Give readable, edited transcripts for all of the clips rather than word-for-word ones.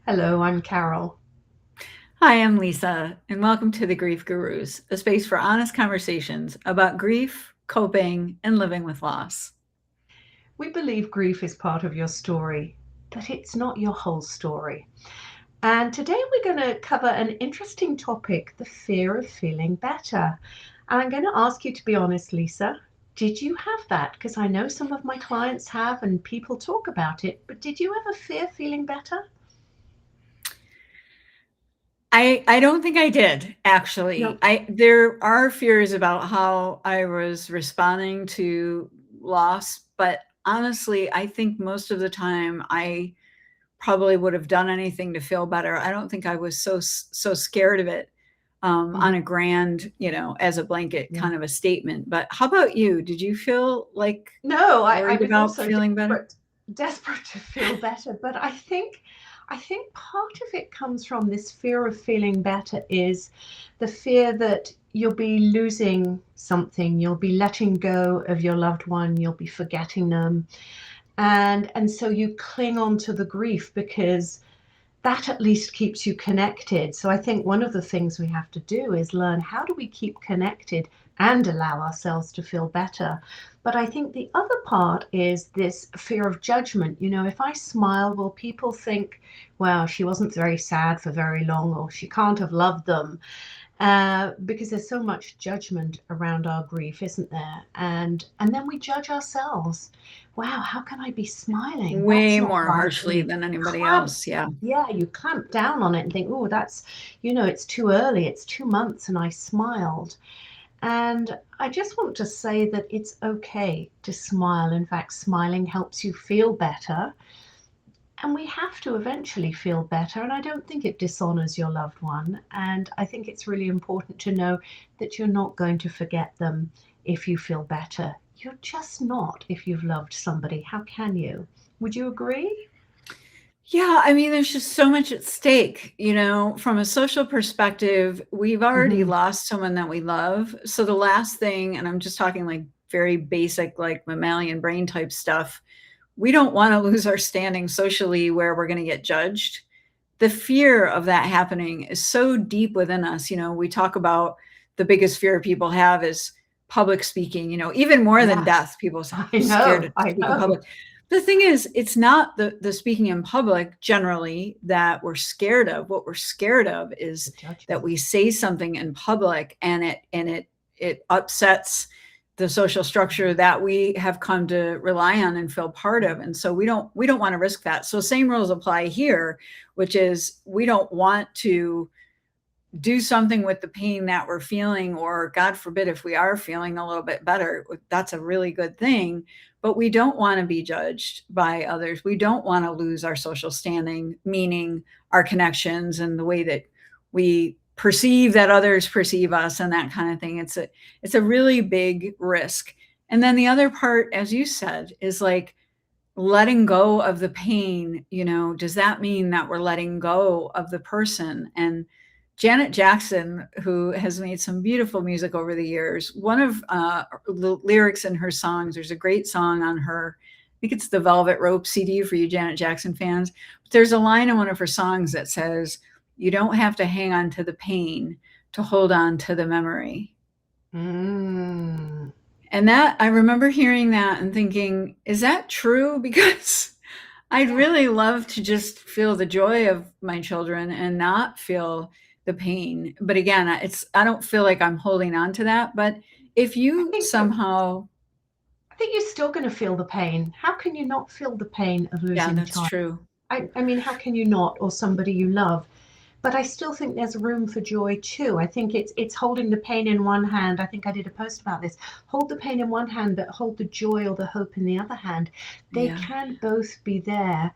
Hello, I'm Carol. Hi, I'm Lisa, and welcome to the Grief Gurus, a space for honest conversations about grief, coping, and living with loss. We believe grief is part of your story, but it's not your whole story. And today we're going to cover an interesting topic, the fear of feeling better. And I'm going to ask you to be honest, Lisa. Did you have that? Because I know some of my clients have and people talk about it, but did you ever fear feeling better? I don't think I did actually. No. I There are fears about how I was responding to loss, but honestly, I think most of the time I probably would have done anything to feel better. I don't think I was so scared of it on a Mhm. grand, as a blanket Yeah. kind of a statement. But how about you? Did you feel like No, I worried was about also feeling better? desperate to feel better. But I think part of it comes from this fear of feeling better is the fear that you'll be losing something, you'll be letting go of your loved one, you'll be forgetting them. And so you cling on to the grief because that at least keeps you connected. So I think one of the things we have to do is learn how do we keep connected and allow ourselves to feel better. But I think the other part is this fear of judgment. If I smile, will people think, well, she wasn't very sad for very long, or she can't have loved them? Because there's so much judgment around our grief, isn't there? And then we judge ourselves. Wow, how can I be smiling? That's Way not more right. And harshly you than anybody clamp, else, yeah. yeah, you clamp down on it and think, oh, it's too early. It's 2 months, and I smiled. And I just want to say that it's okay to smile. In fact, smiling helps you feel better. And we have to eventually feel better. And I don't think it dishonors your loved one. And I think it's really important to know that you're not going to forget them if you feel better. You're just not if you've loved somebody. How can you? Would you agree? Yeah, I mean, there's just so much at stake, from a social perspective, we've already Hmm. lost someone that we love, so the last thing, and I'm just talking, like, very basic, like, mammalian brain type stuff, we don't wanna lose our standing socially where we're gonna get judged. The fear of that happening is so deep within us. We talk about the biggest fear people have is public speaking, even more than Yeah, death. People say, I I'm scared know. to I speak in know. public. The thing is, it's not the speaking in public generally that we're scared of. What we're scared of The is that judgment. we say something in public and it upsets the social structure that we have come to rely on and feel part of. And so we don't want to risk that. So same rules apply here, which is we don't want to do something with the pain that we're feeling, or God forbid, if we are feeling a little bit better, that's a really good thing. But we don't want to be judged by others. We don't want to lose our social standing, meaning our connections and the way that we perceive that others perceive us and that kind of thing. It's a really big risk. And then the other part, as you said, is like letting go of the pain. Does that mean that we're letting go of the person? And Janet Jackson, who has made some beautiful music over the years, one of the lyrics in her songs, there's a great song on her, I think it's the Velvet Rope CD for you Janet Jackson fans. But there's a line in one of her songs that says, you don't have to hang on to the pain to hold on to the memory. Mm. And that I remember hearing that and thinking, is that true? Because I'd Yeah. really love to just feel the joy of my children and not feel the pain. But again, I don't feel like I'm holding on to that. But if I you think you're somehow, I think you're still going to feel the pain. How can you not feel the pain of yeah, losing a that's child? true. I mean, how can you not, or somebody you love? But I still think there's room for joy too. I think it's holding the pain in one hand. I think I did a post about this. Hold the pain in one hand, but hold the joy or the hope in the other hand. They Yeah. can both be there.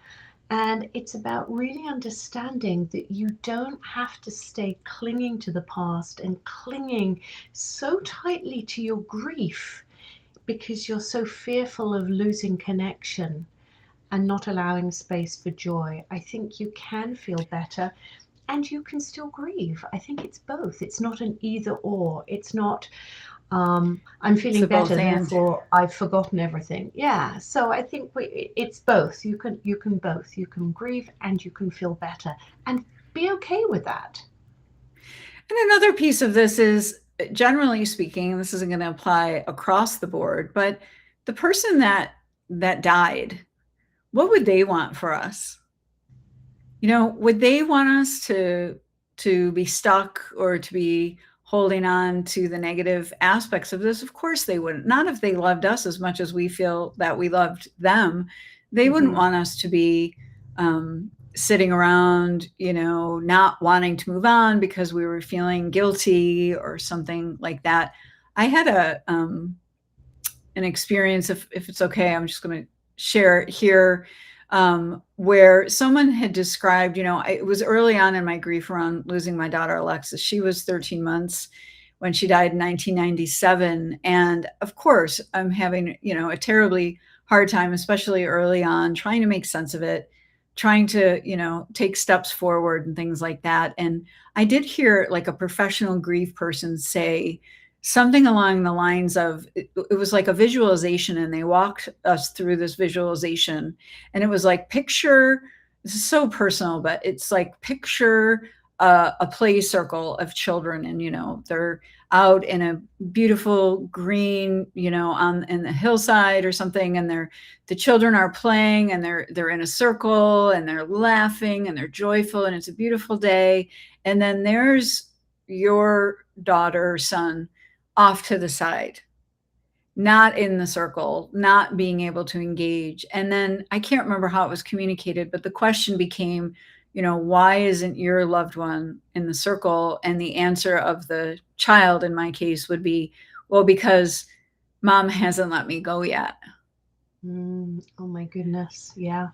And it's about really understanding that you don't have to stay clinging to the past and clinging so tightly to your grief because you're so fearful of losing connection and not allowing space for joy. I think you can feel better and you can still grieve. I think it's both. It's not an either or. It's not, I'm It's feeling a both better, and. therefore I've forgotten everything. Yeah. So I think it's both. You can both. You can grieve and you can feel better, and be okay with that. And another piece of this is, generally speaking, this isn't going to apply across the board, but the person that died, what would they want for us? You know, would they want us to be stuck or to be holding on to the negative aspects of this? Of course they wouldn't. Not if they loved us as much as we feel that we loved them. They wouldn't Hmm. want us to be sitting around, not wanting to move on because we were feeling guilty or something like that. I had an experience, if it's okay, I'm just going to share it here, where someone had described, it was early on in my grief around losing my daughter, Alexis. She was 13 months when she died in 1997. And of course, I'm having, a terribly hard time, especially early on, trying to make sense of it, trying to, take steps forward and things like that. And I did hear like a professional grief person say, something along the lines of it was like a visualization, and they walked us through this visualization, and it was like, picture, this is so personal, but it's like, picture a play circle of children, and they're out in a beautiful green, on in the hillside or something, and the children are playing, and they're in a circle, and they're laughing, and they're joyful, and it's a beautiful day. And then there's your daughter or son off to the side, not in the circle, not being able to engage. And then I can't remember how it was communicated, but the question became, why isn't your loved one in the circle? And the answer of the child, in my case, would be, well, because mom hasn't let me go yet. Oh my goodness. Yeah.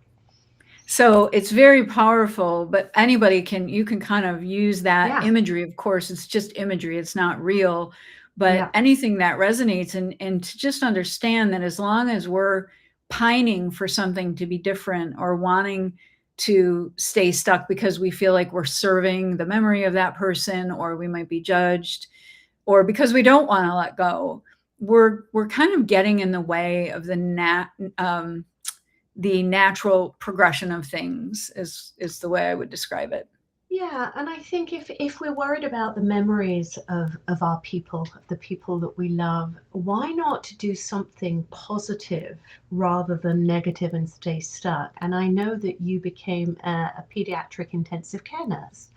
So it's very powerful, but you can kind of use that Yeah. imagery. Of course, it's just imagery, it's not real, but Yeah. anything that resonates, and to just understand that as long as we're pining for something to be different or wanting to stay stuck because we feel like we're serving the memory of that person, or we might be judged, or because we don't want to let go, we're kind of getting in the way of the natural progression of things, is the way I would describe it. Yeah, and I think if we're worried about the memories of our people, of the people that we love, why not do something positive rather than negative and stay stuck? And I know that you became a pediatric intensive care nurse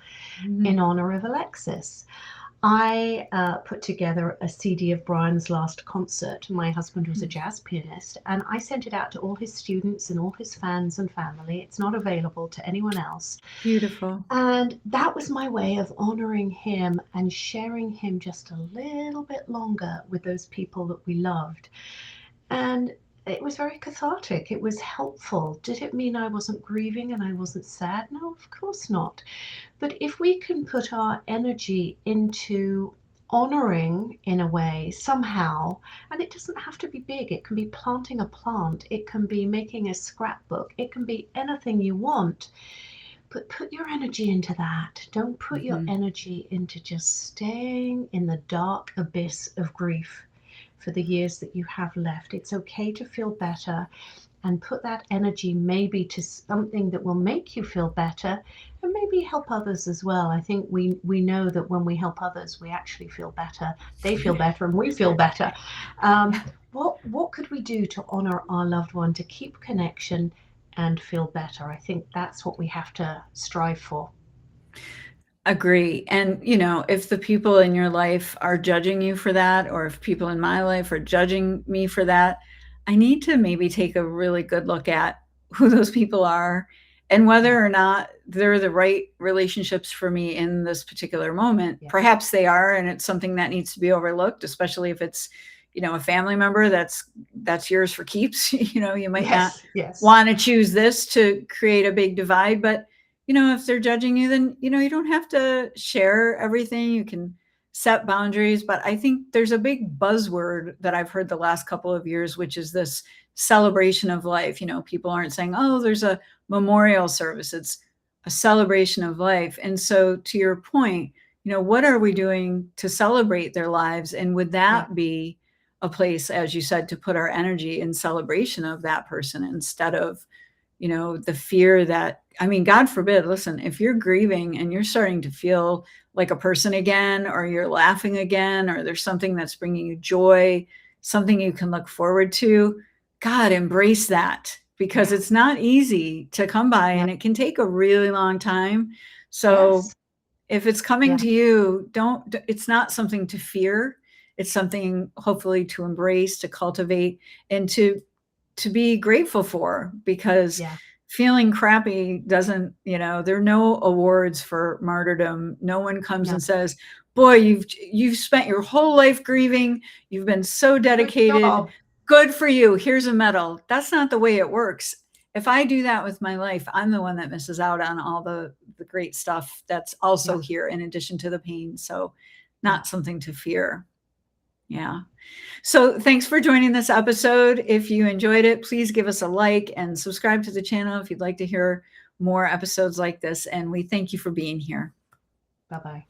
in Mhm. honor of Alexis. I put together a CD of Brian's last concert. My husband was a jazz pianist, and I sent it out to all his students and all his fans and family. It's not available to anyone else. Beautiful. And that was my way of honoring him and sharing him just a little bit longer with those people that we loved. And it was very cathartic. It was helpful. Did it mean I wasn't grieving and I wasn't sad? No, of course not. But if we can put our energy into honoring in a way somehow, and it doesn't have to be big, it can be planting a plant, it can be making a scrapbook, it can be anything you want. But put your energy into that. Don't put your Mhm. energy into just staying in the dark abyss of grief for the years that you have left. It's okay to feel better, and put that energy maybe to something that will make you feel better and maybe help others as well. I think we know that when we help others, we actually feel better. They feel better and we feel better. What could we do to honor our loved one, to keep connection and feel better? I think that's what we have to strive for. Agree. And, if the people in your life are judging you for that, or if people in my life are judging me for that, I need to maybe take a really good look at who those people are and Yeah, whether or not they're the right relationships for me in this particular moment. yeah. Perhaps they are, and it's something that needs to be overlooked, especially if it's, a family member that's yours for keeps. You might not Yes, yes. want to choose this to create a big divide, but if they're judging you, then, you don't have to share everything. You can set boundaries. But I think there's a big buzzword that I've heard the last couple of years, which is this celebration of life. People aren't saying, oh, there's a memorial service. It's a celebration of life. And so, to your point, what are we doing to celebrate their lives? And would Yeah. that be a place, as you said, to put our energy in celebration of that person instead of, the fear that, I mean, God forbid, listen, if you're grieving and you're starting to feel like a person again, or you're laughing again, or there's something that's bringing you joy, something you can look forward to, God, embrace that, because Yeah. it's not easy to come by No. and it can take a really long time. So Yes. if it's coming Yeah. to you, it's not something to fear. It's something hopefully to embrace, to cultivate, and to be grateful for, because Yeah. feeling crappy doesn't, there are no awards for martyrdom. No one comes No. and says, boy, you've spent your whole life grieving. You've been so Good dedicated. job. Good for you. Here's a medal. That's not the way it works. If I do that with my life, I'm the one that misses out on all the great stuff that's also Yeah. here in addition to the pain. So Yeah. not something to fear. Yeah. So thanks for joining this episode. If you enjoyed it, please give us a like and subscribe to the channel if you'd like to hear more episodes like this. And we thank you for being here. Bye-bye.